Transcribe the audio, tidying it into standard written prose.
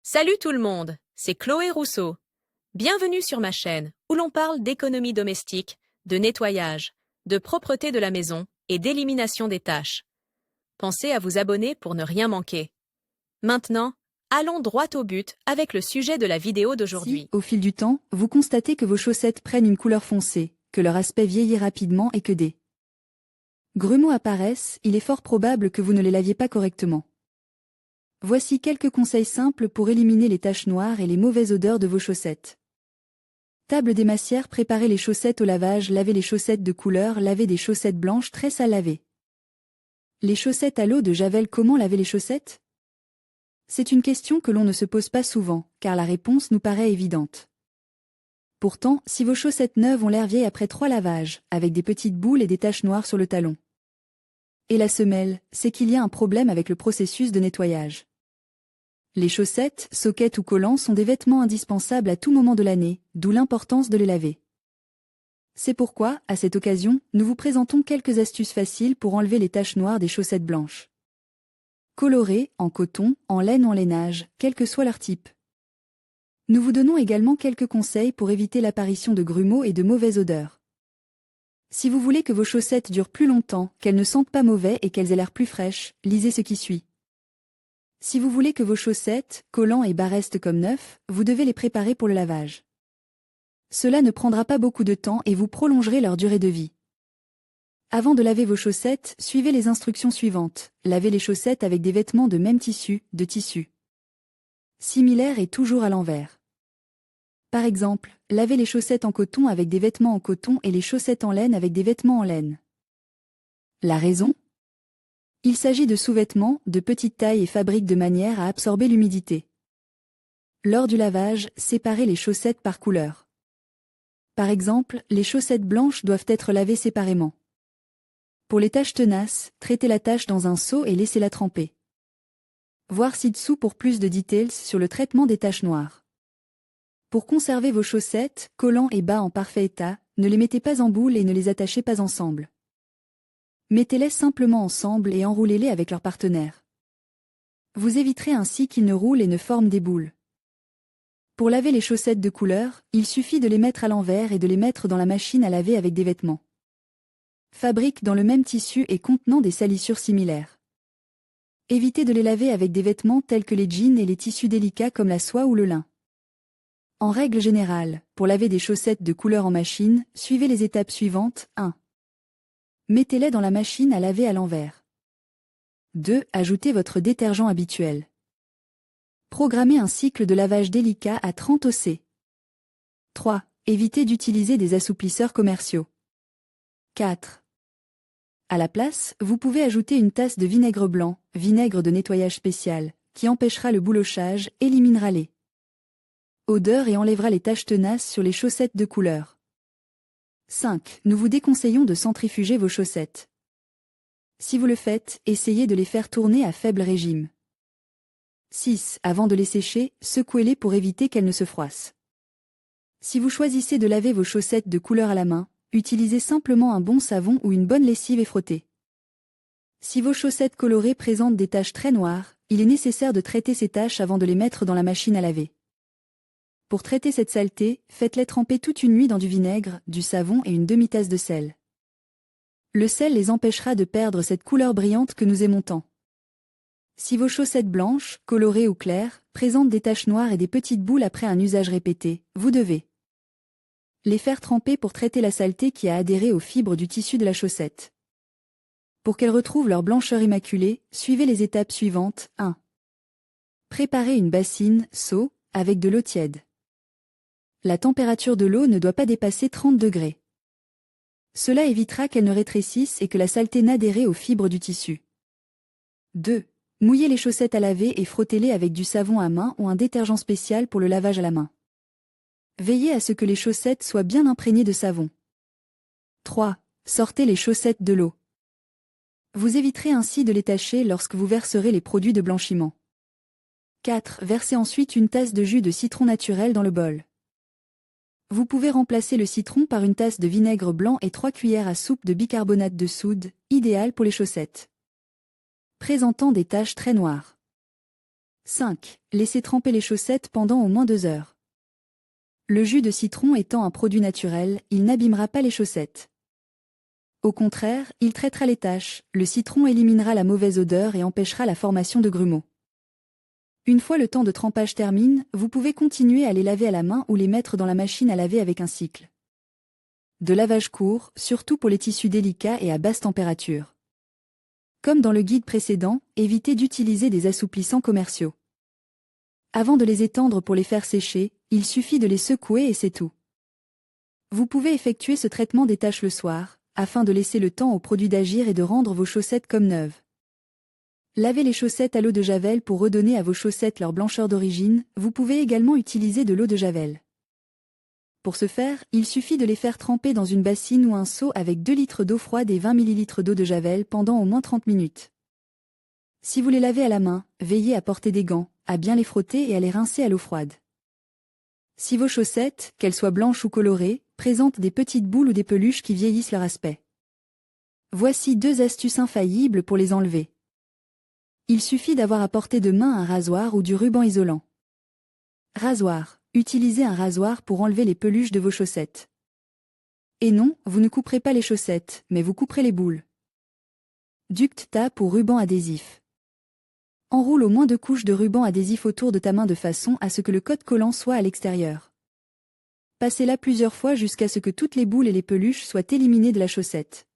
Salut tout le monde, c'est Chloé Rousseau. Bienvenue sur ma chaîne où l'on parle d'économie domestique, de nettoyage, de propreté de la maison et d'élimination des tâches. Pensez à vous abonner pour ne rien manquer. Maintenant, allons droit au but avec le sujet de la vidéo d'aujourd'hui. Si, au fil du temps, vous constatez que vos chaussettes prennent une couleur foncée, que leur aspect vieillit rapidement et que des grumeaux apparaissent, il est fort probable que vous ne les laviez pas correctement. Voici quelques conseils simples pour éliminer les taches noires et les mauvaises odeurs de vos chaussettes. Table des massières, préparez les chaussettes au lavage, lavez les chaussettes de couleur, lavez des chaussettes blanches très sales, lavez les chaussettes à l'eau de Javel. Comment laver les chaussettes? C'est une question que l'on ne se pose pas souvent, car la réponse nous paraît évidente. Pourtant, si vos chaussettes neuves ont l'air vieilles après 3 lavages, avec des petites boules et des taches noires sur le talon, et la semelle, c'est qu'il y a un problème avec le processus de nettoyage. Les chaussettes, soquettes ou collants sont des vêtements indispensables à tout moment de l'année, d'où l'importance de les laver. C'est pourquoi, à cette occasion, nous vous présentons quelques astuces faciles pour enlever les taches noires des chaussettes blanches. Colorées, en coton, en laine ou en lainage, quel que soit leur type. Nous vous donnons également quelques conseils pour éviter l'apparition de grumeaux et de mauvaises odeurs. Si vous voulez que vos chaussettes durent plus longtemps, qu'elles ne sentent pas mauvais et qu'elles aient l'air plus fraîches, lisez ce qui suit. Si vous voulez que vos chaussettes, collants et bas restent comme neufs, vous devez les préparer pour le lavage. Cela ne prendra pas beaucoup de temps et vous prolongerez leur durée de vie. Avant de laver vos chaussettes, suivez les instructions suivantes. Lavez les chaussettes avec des vêtements de même tissu, de tissu similaire et toujours à l'envers. Par exemple, lavez les chaussettes en coton avec des vêtements en coton et les chaussettes en laine avec des vêtements en laine. La raison? Il s'agit de sous-vêtements, de petite taille et fabriquent de manière à absorber l'humidité. Lors du lavage, séparez les chaussettes par couleur. Par exemple, les chaussettes blanches doivent être lavées séparément. Pour les taches tenaces, traitez la tache dans un seau et laissez-la tremper. Voir ci-dessous pour plus de details sur le traitement des taches noires. Pour conserver vos chaussettes, collants et bas en parfait état, ne les mettez pas en boule et ne les attachez pas ensemble. Mettez-les simplement ensemble et enroulez-les avec leur partenaire. Vous éviterez ainsi qu'ils ne roulent et ne forment des boules. Pour laver les chaussettes de couleur, il suffit de les mettre à l'envers et de les mettre dans la machine à laver avec des vêtements fabriques dans le même tissu et contenant des salissures similaires. Évitez de les laver avec des vêtements tels que les jeans et les tissus délicats comme la soie ou le lin. En règle générale, pour laver des chaussettes de couleur en machine, suivez les étapes suivantes. 1. Mettez-les dans la machine à laver à l'envers. 2. Ajoutez votre détergent habituel. Programmez un cycle de lavage délicat à 30 OC. 3. Évitez d'utiliser des assouplisseurs commerciaux. 4. À la place, vous pouvez ajouter une tasse de vinaigre blanc, vinaigre de nettoyage spécial, qui empêchera le boulochage, éliminera les odeurs et enlèvera les taches tenaces sur les chaussettes de couleur. 5. Nous vous déconseillons de centrifuger vos chaussettes. Si vous le faites, essayez de les faire tourner à faible régime. 6. Avant de les sécher, secouez-les pour éviter qu'elles ne se froissent. Si vous choisissez de laver vos chaussettes de couleur à la main, utilisez simplement un bon savon ou une bonne lessive et frottez. Si vos chaussettes colorées présentent des taches très noires, il est nécessaire de traiter ces taches avant de les mettre dans la machine à laver. Pour traiter cette saleté, faites-les tremper toute une nuit dans du vinaigre, du savon et une demi-tasse de sel. Le sel les empêchera de perdre cette couleur brillante que nous aimons tant. Si vos chaussettes blanches, colorées ou claires, présentent des taches noires et des petites boules après un usage répété, vous devez les faire tremper pour traiter la saleté qui a adhéré aux fibres du tissu de la chaussette. Pour qu'elles retrouvent leur blancheur immaculée, suivez les étapes suivantes. 1. Préparez une bassine, seau, avec de l'eau tiède. La température de l'eau ne doit pas dépasser 30 degrés. Cela évitera qu'elle ne rétrécisse et que la saleté n'adhère aux fibres du tissu. 2. Mouillez les chaussettes à laver et frottez-les avec du savon à main ou un détergent spécial pour le lavage à la main. Veillez à ce que les chaussettes soient bien imprégnées de savon. 3. Sortez les chaussettes de l'eau. Vous éviterez ainsi de les tacher lorsque vous verserez les produits de blanchiment. 4. Versez ensuite une tasse de jus de citron naturel dans le bol. Vous pouvez remplacer le citron par une tasse de vinaigre blanc et 3 cuillères à soupe de bicarbonate de soude, idéal pour les chaussettes présentant des taches très noires. 5. Laissez tremper les chaussettes pendant au moins 2 heures. Le jus de citron étant un produit naturel, il n'abîmera pas les chaussettes. Au contraire, il traitera les taches, le citron éliminera la mauvaise odeur et empêchera la formation de grumeaux. Une fois le temps de trempage termine, vous pouvez continuer à les laver à la main ou les mettre dans la machine à laver avec un cycle de lavage court, surtout pour les tissus délicats et à basse température. Comme dans le guide précédent, évitez d'utiliser des assouplissants commerciaux. Avant de les étendre pour les faire sécher, il suffit de les secouer et c'est tout. Vous pouvez effectuer ce traitement des taches le soir, afin de laisser le temps au produit d'agir et de rendre vos chaussettes comme neuves. Lavez les chaussettes à l'eau de javel pour redonner à vos chaussettes leur blancheur d'origine, vous pouvez également utiliser de l'eau de javel. Pour ce faire, il suffit de les faire tremper dans une bassine ou un seau avec 2 litres d'eau froide et 20 ml d'eau de javel pendant au moins 30 minutes. Si vous les lavez à la main, veillez à porter des gants, à bien les frotter et à les rincer à l'eau froide. Si vos chaussettes, qu'elles soient blanches ou colorées, présentent des petites boules ou des peluches qui vieillissent leur aspect. Voici 2 astuces infaillibles pour les enlever. Il suffit d'avoir à portée de main un rasoir ou du ruban isolant. Rasoir. Utilisez un rasoir pour enlever les peluches de vos chaussettes. Et non, vous ne couperez pas les chaussettes, mais vous couperez les boules. Duct tape ou ruban adhésif. Enroule au moins 2 couches de ruban adhésif autour de ta main de façon à ce que le code collant soit à l'extérieur. Passez-la plusieurs fois jusqu'à ce que toutes les boules et les peluches soient éliminées de la chaussette.